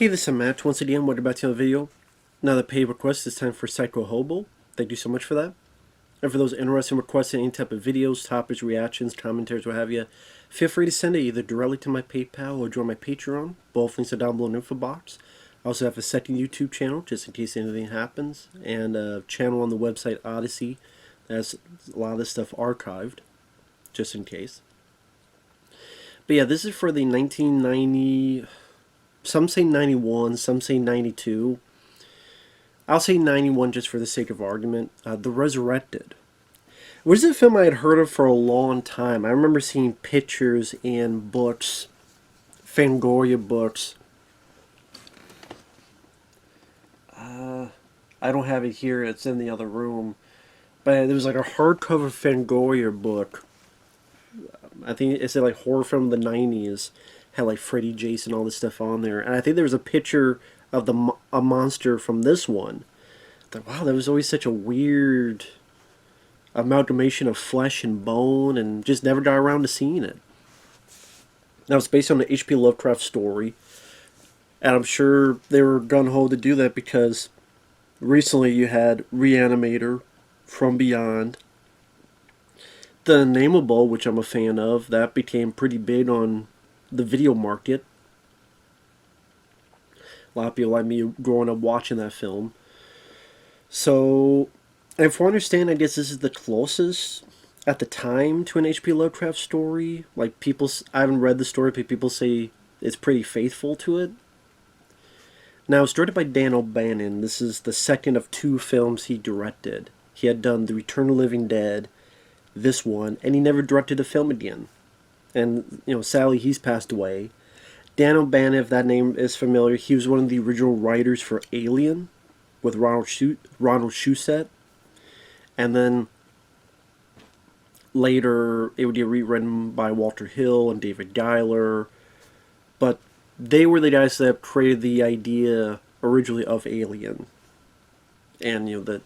Hey, this is Matt. Once again, welcome back to another video. Now the paid request is time for PsychoHobo. Thank you so much for that. And for those interested in requesting any type of videos, topics, reactions, commentaries, what have you, feel free to send it either directly to my PayPal or join my Patreon. Both links are down below in the info box. I also have a second YouTube channel, just in case anything happens, and a channel on the website Odysee that has a lot of this stuff archived, just in case. But yeah, this is for the 1990... Some say 91, some say 92. I'll say 91 just for the sake of argument. The Resurrected. Which is a film I had heard of for a long time. I remember seeing pictures in books, Fangoria books. I don't have it here, it's in the other room. But there was like a hardcover Fangoria book. I think it said like horror film of the 90s. Had like Freddy, Jason, all this stuff on there, and I think there was a picture of a monster from this one. I thought, wow, that was always such a weird amalgamation of flesh and bone, and just never got around to seeing it. Now it's based on the H.P. Lovecraft story, and I'm sure they were gung-ho to do that because recently you had Reanimator, From Beyond, The Unnameable, which I'm a fan of. That became pretty big on the video market. A lot of people like me growing up watching that film. So, if I understand, I guess this is the closest at the time to an H.P. Lovecraft story. Like people, I haven't read the story, but people say it's pretty faithful to it. Now, it's directed by Dan O'Bannon. This is the second of two films he directed. He had done The Return of the Living Dead, this one, and he never directed a film again. And, you know, sadly, he's passed away. Dan O'Bannon, if that name is familiar, he was one of the original writers for Alien with Ronald Shusett. And then later, it would get rewritten by Walter Hill and David Giler. But they were the guys that created the idea originally of Alien. And, you know,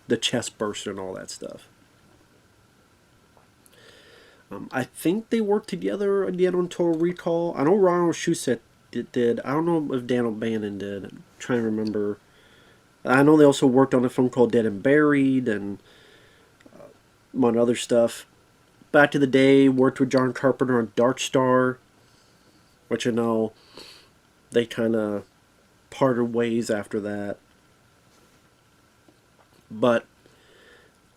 the chest burster and all that stuff. I think they worked together again on Total Recall. I know Ronald Shusett did. I don't know if Dan O'Bannon did. I'm trying to remember. I know they also worked on a film called Dead and Buried and among other stuff. Back to the day, worked with John Carpenter on Dark Star, which I know they kind of parted ways after that. But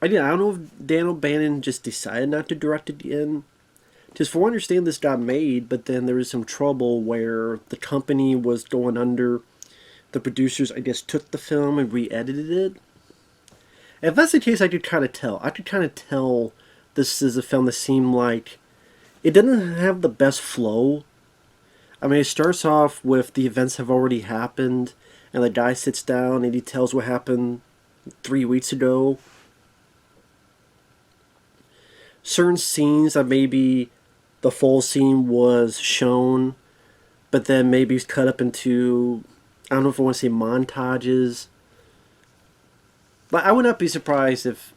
I don't know if Dan O'Bannon just decided not to direct it again. Just for I understand, this got made, but then there was some trouble where the company was going under. The producers, I guess, took the film and re-edited it. If that's the case, I could kind of tell. I could kind of tell this is a film that seemed like it didn't have the best flow. I mean, it starts off with the events have already happened, and the guy sits down and he tells what happened 3 weeks ago. Certain scenes that maybe the full scene was shown, but then maybe it's cut up into, I don't know if I want to say montages. But I would not be surprised if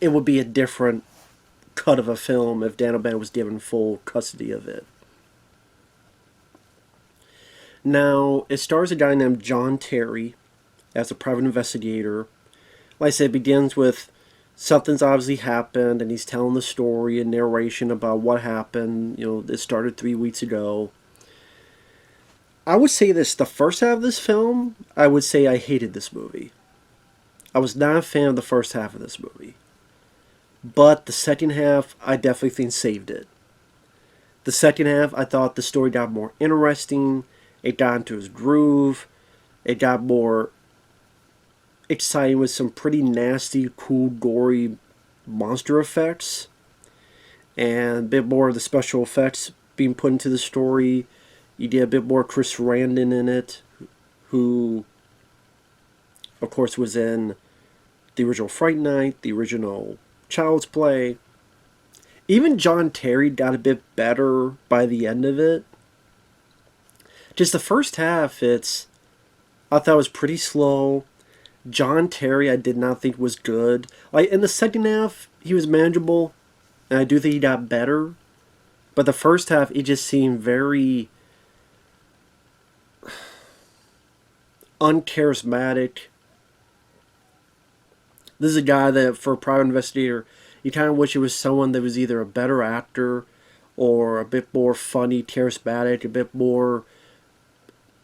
it would be a different cut of a film if Dan O'Bannon was given full custody of it. Now, it stars a guy named John Terry as a private investigator. Like I said, it begins with something's obviously happened, and he's telling the story and narration about what happened. You know, it started 3 weeks ago. I would say this, the first half of this film, I would say I hated this movie. I was not a fan of the first half of this movie. But the second half, I definitely think saved it. The second half, I thought the story got more interesting. It got into its groove. It got more exciting with some pretty nasty, cool, gory monster effects. And a bit more of the special effects being put into the story. You get a bit more Chris Sarandon in it, who, of course, was in the original Fright Night, the original Child's Play. Even John Terry got a bit better by the end of it. Just the first half, I thought it was pretty slow. John Terry, I did not think was good. Like in the second half, he was manageable, and I do think he got better. But the first half, it just seemed very uncharismatic. This is a guy that, for a private investigator, you kind of wish it was someone that was either a better actor or a bit more funny, charismatic, a bit more.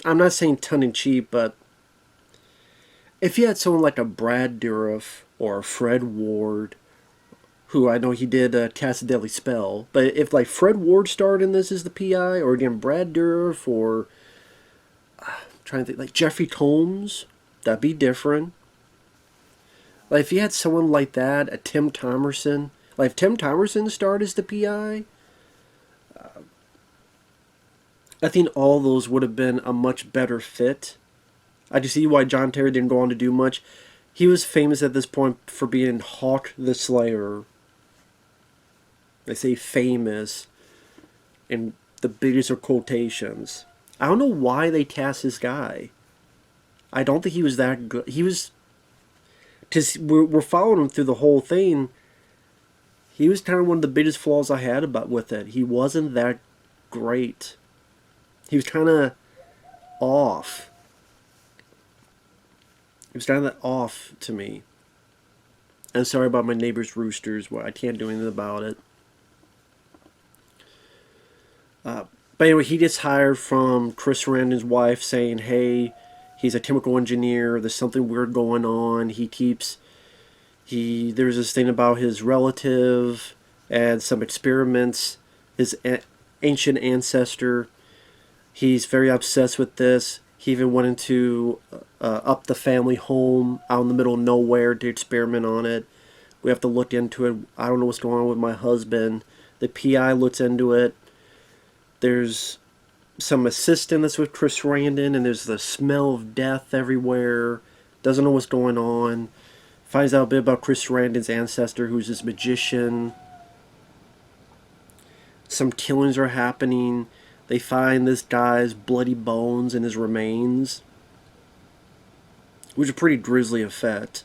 I'm not saying tongue-in-cheek, but if you had someone like a Brad Dourif or a Fred Ward, who I know he did Cast a Deadly Spell, but if like Fred Ward starred in this as the PI, or again Brad Dourif, or I'm trying to think, like Jeffrey Combs, that'd be different. Like if you had someone like that, a Tim Thomerson, like if Tim Thomerson starred as the PI, I think all those would have been a much better fit. I just see why John Terry didn't go on to do much. He was famous at this point for being Hawk the Slayer. I say famous in the biggest of quotations. I don't know why they cast this guy. I don't think he was that good. He was... We're following him through the whole thing. He was kind of one of the biggest flaws I had with it. He wasn't that great. He was kind of off. It was kind of off to me. I'm sorry about my neighbor's roosters. I can't do anything about it. But anyway, he gets hired from Chris Sarandon's wife saying, hey, he's a chemical engineer. There's something weird going on. There's this thing about his relative and some experiments. His ancient ancestor. He's very obsessed with this. He even went into up the family home out in the middle of nowhere to experiment on it. We have to look into it. I don't know what's going on with my husband. The PI looks into it. There's some assistant that's with Chris Sarandon, and there's the smell of death everywhere. Doesn't know what's going on. Finds out a bit about Chris Sarandon's ancestor, who's this magician. Some killings are happening. They find this guy's bloody bones and his remains, which is a pretty grisly effect.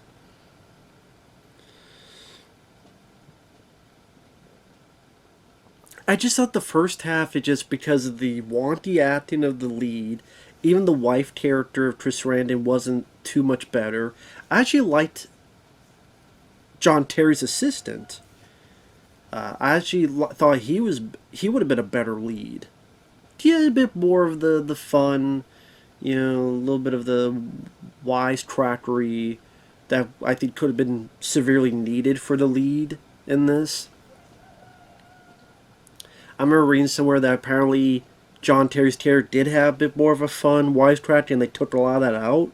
I just thought the first half, it just, because of the wonky acting of the lead, even the wife character of Chris Sarandon wasn't too much better. I actually liked John Terry's assistant. I actually thought he would have been a better lead. He had a bit more of the fun, a little bit of the wisecrackery that I think could have been severely needed for the lead in this. I remember reading somewhere that apparently John Terry's character did have a bit more of a fun wisecrack, and they took a lot of that out.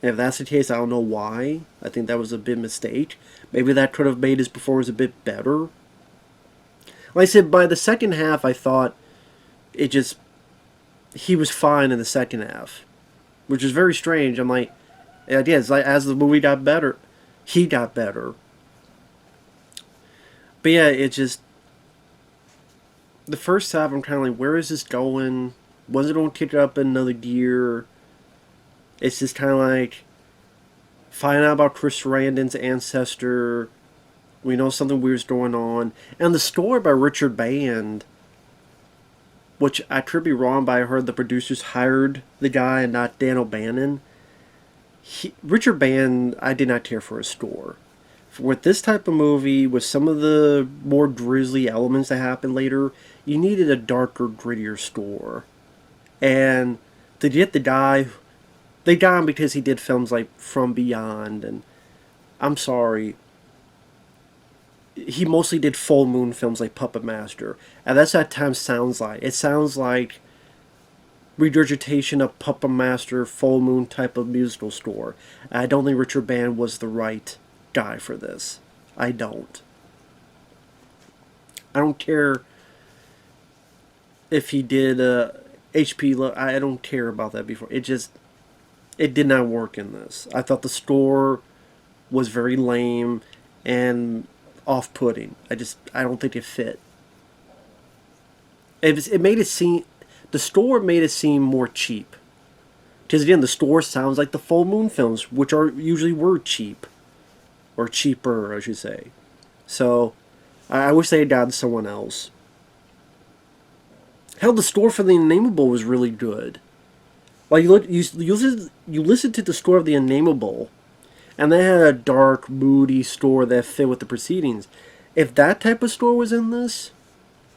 And if that's the case, I don't know why. I think that was a big mistake. Maybe that could have made his performance a bit better. Like I said, by the second half, I thought he was fine in the second half, which is very strange. I'm like, it's like as the movie got better, he got better. But yeah, the first half, I'm kind of like, where is this going? Was it going to kick it up in another gear? It's just kind of like, find out about Chris Sarandon's ancestor. We know something weird's going on. And the score by Richard Band, which I could be wrong, but I heard the producers hired the guy and not Dan O'Bannon. Richard Band, I did not care for his score. With this type of movie, with some of the more grisly elements that happen later, you needed a darker, grittier score. And to get the guy, they got him because he did films like From Beyond, and I'm sorry, he mostly did full moon films like Puppet Master, and that's what that time sounds like. It sounds like regurgitation of Puppet Master, full moon type of musical score. And I don't think Richard Band was the right guy for this. I don't. I don't care if he did HP. I don't care about that before. It did not work in this. I thought the score was very lame and off-putting. I don't think it fit. It made it seem, the score made it seem more cheap. Because again, the score sounds like the Full Moon films, which usually were cheap. Or cheaper, I should say. So, I wish they had gotten someone else. Hell, the score for The Unnameable was really good. Like you listen to the score of The Unnameable, and they had a dark, moody score that fit with the proceedings. If that type of score was in this,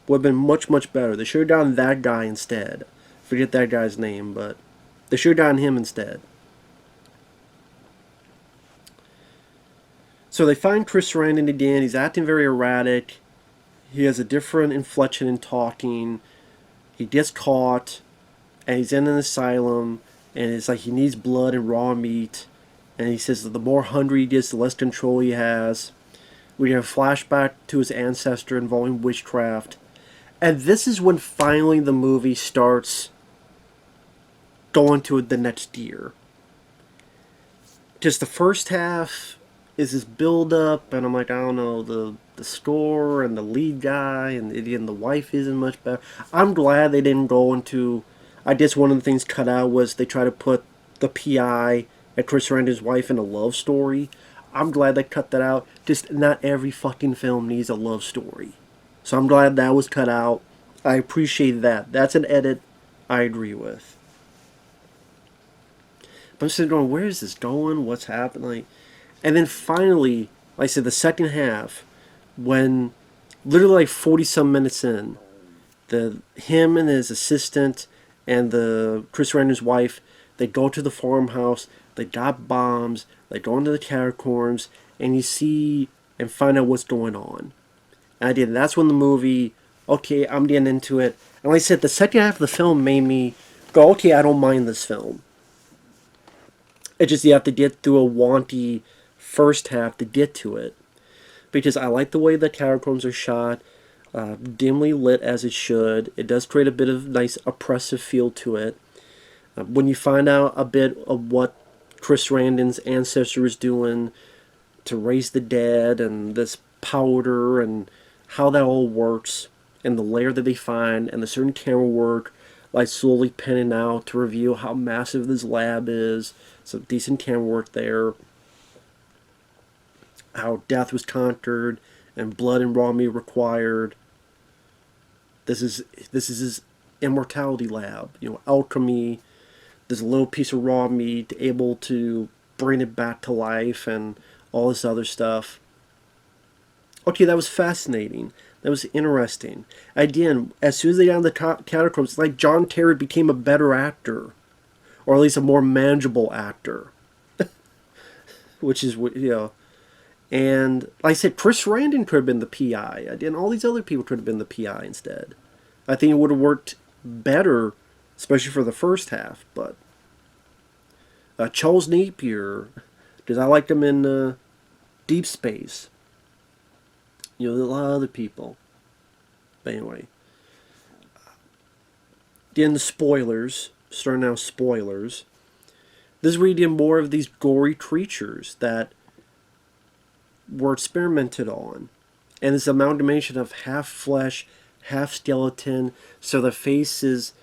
would have been much, much better. They should have done that guy instead. Forget that guy's name, but they should have done him instead. So they find Chris Sarandon again. He's acting very erratic. He has a different inflection in talking. He gets caught, and he's in an asylum, and it's like he needs blood and raw meat. And he says that the more hungry he gets, the less control he has. We have a flashback to his ancestor involving witchcraft. And this is when finally the movie starts going to the next gear. Just the first half is this build up, and I'm like, I don't know, the score and the lead guy and the wife isn't much better. I'm glad they didn't go into. I guess one of the things cut out was they try to put the PI and Chris Sarandon's wife in a love story. I'm glad they cut that out. Just not every fucking film needs a love story. So I'm glad that was cut out. I appreciate that. That's an edit I agree with. But I'm sitting going, where is this going? What's happening? And then finally, like I said, the second half, when literally like 40 some minutes in, him and his assistant and the Chris Sarandon's wife, they go to the farmhouse, they got bombs, they go into the catacombs, and you see and find out what's going on. And I did. And that's when the movie, okay, I'm getting into it. And like I said, the second half of the film made me go, okay, I don't mind this film. It's just you have to get through a wonky first half to get to it. Because I like the way the catacombs are shot, dimly lit as it should. It does create a bit of nice oppressive feel to it. When you find out a bit of what Chris Sarandon's ancestor is doing to raise the dead and this powder and how that all works and the layer that they find and the certain camera work, like slowly panning out to reveal how massive this lab is. Some decent camera work there. How death was conquered and blood and raw meat required. This is his immortality lab. Alchemy. There's a little piece of raw meat able to bring it back to life and all this other stuff. Okay, that was fascinating. That was interesting. Again, as soon as they got in the catacombs, it's like John Terry became a better actor. Or at least a more manageable actor. Which is, And like I said, Chris Sarandon could have been the PI. And all these other people could have been the PI instead. I think it would have worked better, especially for the first half. But Charles Napier, because I liked him in Deep Space. There's a lot of other people. But anyway. Then the spoilers. Starting now, spoilers. This is where you get more of these gory creatures that were experimented on. And it's an amalgamation of half flesh, half skeleton. So the face is,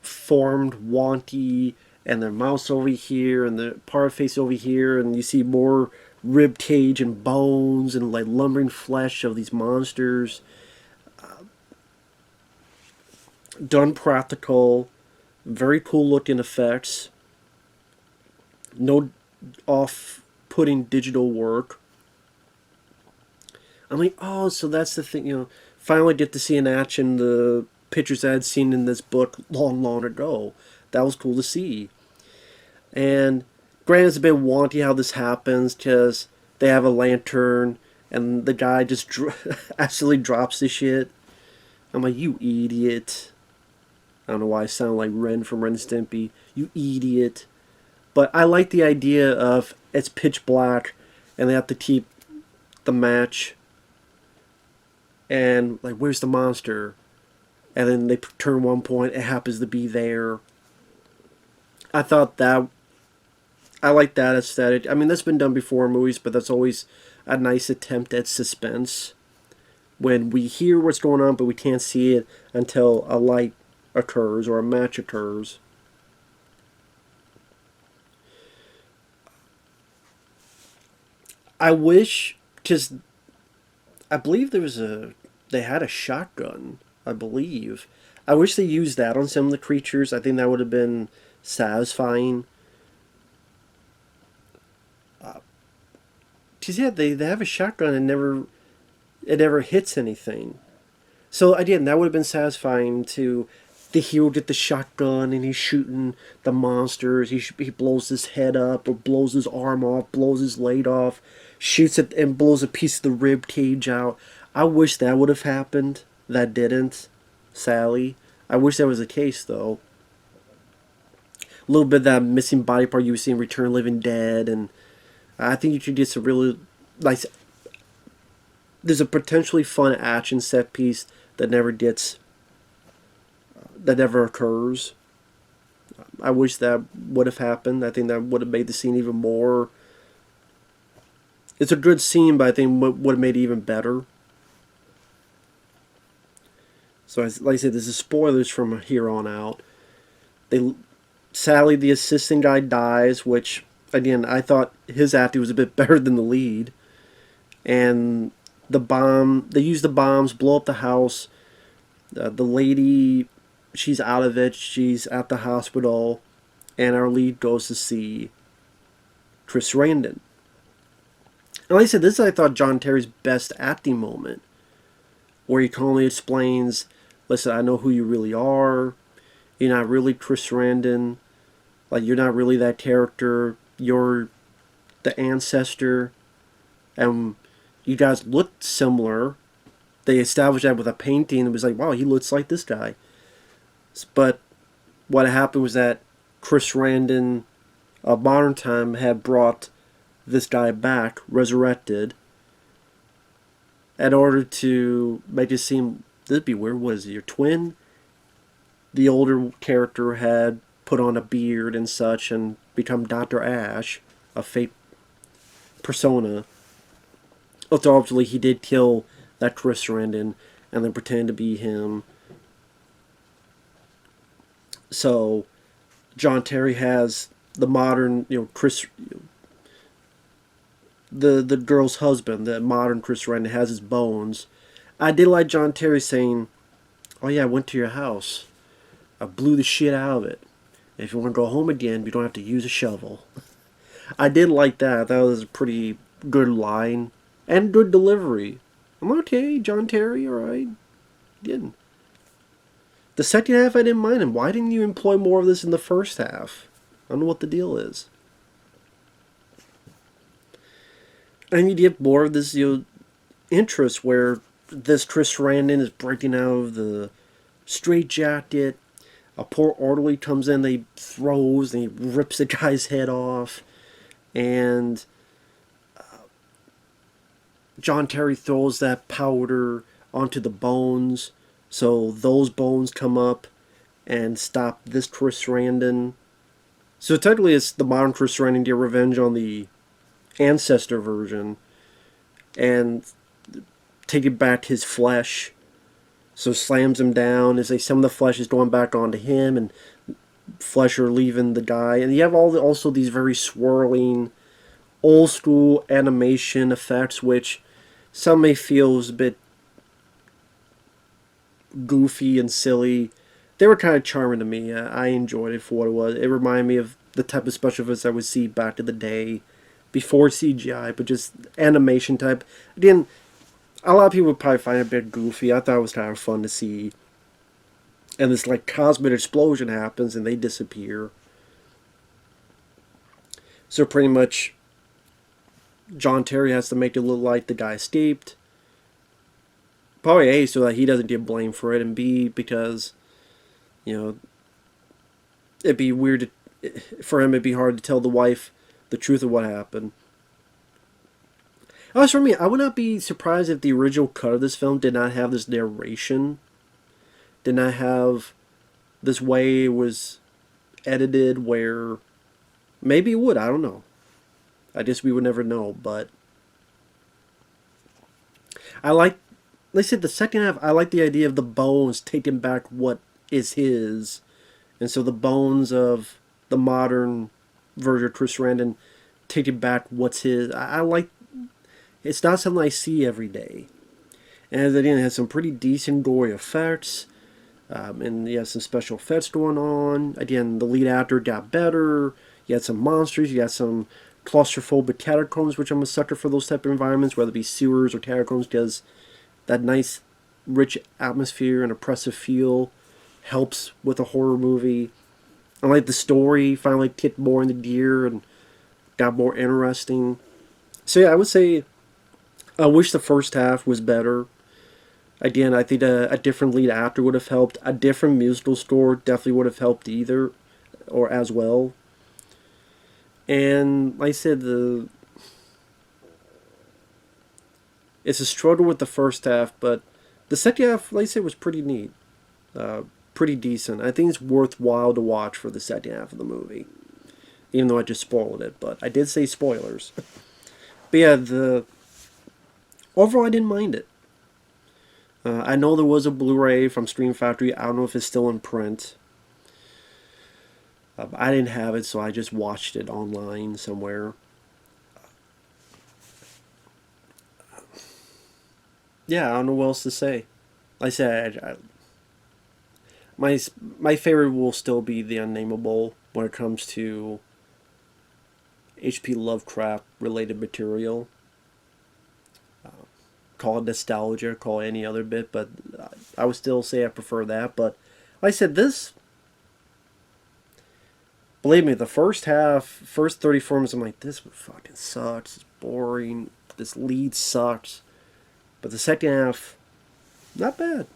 formed wonky, and their mouth's over here, and the part of face over here, and you see more rib cage and bones and like lumbering flesh of these monsters. Done practical, very cool looking effects. No off-putting digital work. I'm like, oh, so that's the thing, finally get to see in action the pictures I had seen in this book long, long ago. That was cool to see. And granted, it's a bit wonky how this happens, because they have a lantern, and the guy just absolutely drops the shit. I'm like, you idiot. I don't know why I sound like Ren from Ren and Stimpy. You idiot. But I like the idea of it's pitch black and they have to keep the match. And, like, where's the monster? And then they turn one point, it happens to be there. I thought that... I like that aesthetic. I mean, that's been done before in movies, but that's always a nice attempt at suspense. When we hear what's going on, but we can't see it until a light occurs or a match occurs. I wish, because I believe they had a shotgun, I believe. I wish they used that on some of the creatures. I think that would have been satisfying. Because yeah, they have a shotgun and never hits anything. So again, that would have been satisfying to the hero get the shotgun and he's shooting the monsters. He blows his head up or blows his arm off, blows his leg off, shoots it and blows a piece of the rib cage out. I wish that would have happened. That didn't. Sally. I wish that was the case though. A little bit of that missing body part you see in Return of the Living Dead, and I think you could get some really nice. There's a potentially fun action set piece that never occurs. I wish that would have happened. I think that would have made the scene even more. It's a good scene, but I think would have made it even better. So, like I said, this is spoilers from here on out. Sadly, the assistant guy dies, which, again, I thought his acting was a bit better than the lead. And they use the bombs, blow up the house. The lady, she's out of it. She's at the hospital. And our lead goes to see Chris Sarandon. And like I said, this is, I thought, John Terry's best acting moment. Where he calmly explains, listen, I know who you really are. You're not really Chris Sarandon. Like, you're not really that character. You're the ancestor. And you guys looked similar. They established that with a painting. It was like, wow, he looks like this guy. But what happened was that Chris Sarandon of modern time had brought this guy back, Resurrected, in order to make it seem, this would be weird, what is it, your twin? The older character had put on a beard and such and become Dr. Ash, a fake persona. Although obviously he did kill that Chris Sarandon and then pretend to be him. So John Terry has the modern, Chris, the girl's husband, the modern Chris Sarandon, has his bones. I did like John Terry saying, oh yeah, I went to your house. I blew the shit out of it. If you want to go home again, you don't have to use a shovel. I did like that. That was a pretty good line. And good delivery. I'm okay, John Terry, alright. Good. The second half I didn't mind him. Why didn't you employ more of this in the first half? I don't know what the deal is. And you get more of this, interest where this Chris Sarandon is breaking out of the straitjacket. A poor orderly comes in, they throws, and he rips the guy's head off. And John Terry throws that powder onto the bones, so those bones come up and stop this Chris Sarandon. So technically it's the modern Chris Sarandon get revenge on the ancestor version and taking back his flesh. So slams him down as some of the flesh is going back onto him and flesh are leaving the guy. And you have also these very swirling old school animation effects, which some may feel is a bit goofy and silly. They were kind of charming to me. I enjoyed it for what it was. It reminded me of the type of special effects I would see back in the day before CGI, but just animation type. Again, a lot of people would probably find it a bit goofy. I thought it was kind of fun to see. And this cosmic explosion happens and they disappear. So pretty much John Terry has to make it look like the guy escaped. Probably A, so that he doesn't get blamed for it, and B, because, it'd be weird for him, it'd be hard to tell the wife the truth of what happened. As for me, I would not be surprised if the original cut of this film did not have this narration. Did not have this way it was edited where maybe it would, I don't know. I guess we would never know, but like I said, the second half, I like the idea of the bones taking back what is his. And so the bones of the modern version of Chris Sarandon taking back what's his. I like. It's not something I see every day. And again, it has some pretty decent gory effects. And you had some special effects going on. Again, the lead actor got better. You had some monsters. You had some claustrophobic catacombs, which I'm a sucker for those type of environments, whether it be sewers or catacombs, because that nice, rich atmosphere and oppressive feel helps with a horror movie. I like the story finally kicked more into gear and got more interesting. So yeah, I would say I wish the first half was better. Again, I think a different lead actor would have helped. A different musical score definitely would have helped either, or as well. And like I said, it's a struggle with the first half, but the second half, like I said, was pretty neat, uh, pretty decent. I think it's worthwhile to watch for the second half of the movie, even though I just spoiled it. But I did say spoilers. But yeah, the overall I didn't mind it. I know there was a Blu-ray from Scream Factory. I don't know if it's still in print. I didn't have it, so I just watched it online somewhere. Yeah, I don't know what else to say. Like I said, my favorite will still be The Unnameable when it comes to H.P. Lovecraft related material. Call it nostalgia, call it any other bit, but I would still say I prefer that. But like I said, this, believe me, the first half, first 34 minutes, I'm like, this fucking sucks. It's boring. This lead sucks. But the second half, not bad.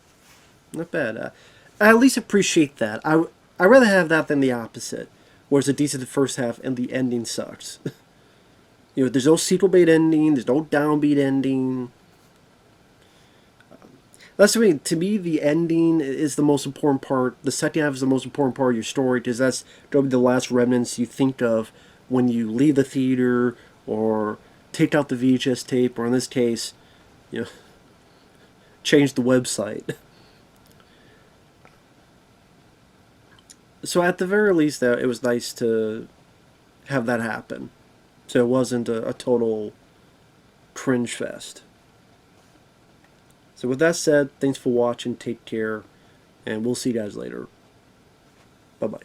Not bad. I at least appreciate that. I rather have that than the opposite, where it's a decent first half and the ending sucks. There's no sequel bait ending. There's no downbeat ending. That's the way, to me, the ending is the most important part. The second half is the most important part of your story, because that's probably the last remnants you think of when you leave the theater or take out the VHS tape, or in this case, you know, change the website. So at the very least, it was nice to have that happen. So it wasn't a total cringe fest. So with that said, thanks for watching, take care, and we'll see you guys later. Bye-bye.